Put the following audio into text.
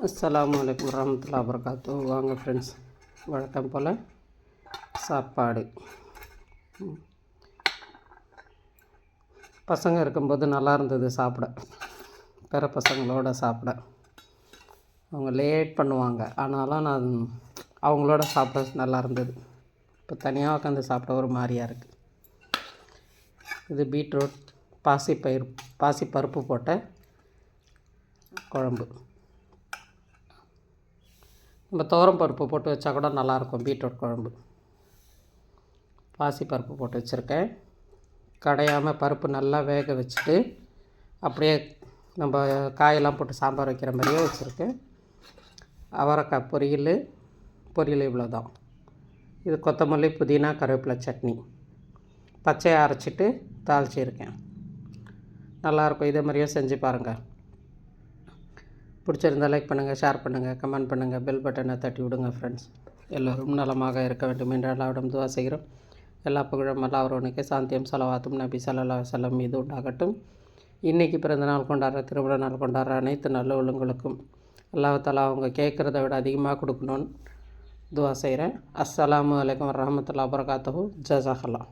அஸ்ஸலாமு அலைக்கும் வரஹ்மத்துல்லாஹி வபரகாத்துஹு. வாங்க ஃப்ரெண்ட்ஸ், வழக்கம் போல் சாப்பாடு. பசங்க இருக்கும்போது நல்லா இருந்தது சாப்பிட, பிற பசங்களோட சாப்பிட. அவங்க லேட் பண்ணுவாங்க, ஆனாலும் நான் அவங்களோட சாப்பிட நல்லா இருந்தது. இப்போ தனியாக உட்காந்து சாப்பிட ஒரு மாதிரியாக இருக்குது. இது பீட்ரூட் பாசிப்பருப்பு போட்ட குழம்பு. நம்ம துவரம் பருப்பு போட்டு வச்சா கூட நல்லாயிருக்கும் பீட்ரூட் குழம்பு. பாசிப்பருப்பு போட்டு வச்சுருக்கேன். கடையாமல் பருப்பு நல்லா வேக வச்சுட்டு அப்படியே நம்ம காயெல்லாம் போட்டு சாம்பார் வைக்கிற மாதிரியே வச்சுருக்கேன். அவரைக்காய் பொரியல் இவ்வளோ தான். இது கொத்தமல்லி, புதினா, கருவேப்பிலை சட்னி. பச்சையை அரைச்சிட்டு தாளிச்சிருக்கேன். நல்லாயிருக்கும். இதே மாதிரியே செஞ்சு பாருங்கள். பிடிச்சிருந்தால் லைக் பண்ணுங்கள், ஷேர் பண்ணுங்கள், கமெண்ட் பண்ணுங்கள், பெல் பட்டனை தட்டி விடுங்க ஃப்ரெண்ட்ஸ். எல்லோரும் நலமாக இருக்க வேண்டும் என்று அல்லாஹ்விடம் துஆ செய்கிறோம். எல்லா புகழும் அல்லாஹ்வுக்கே, சாந்தியும் ஸலவாத்தும் நபி ஸல்லல்லாஹு அலைஹி வஸல்லம் மீது உண்டாகட்டும். இன்றைக்கி பிறந்த நாள் கொண்டாடுற, திருவிழா நாள் கொண்டாடுற அனைத்து நல்ல உள்ளங்களுக்கும் அல்லாஹ் தஆலா அவங்க கேட்குறத விட அதிகமாக கொடுக்கணும்னு துஆ செய்கிறேன். அஸ்ஸலாமு அலைக்கும் வரஹ்மத்துல்லாஹி வபரகாத்துஹு. ஜஸாக்கல்லாஹ்.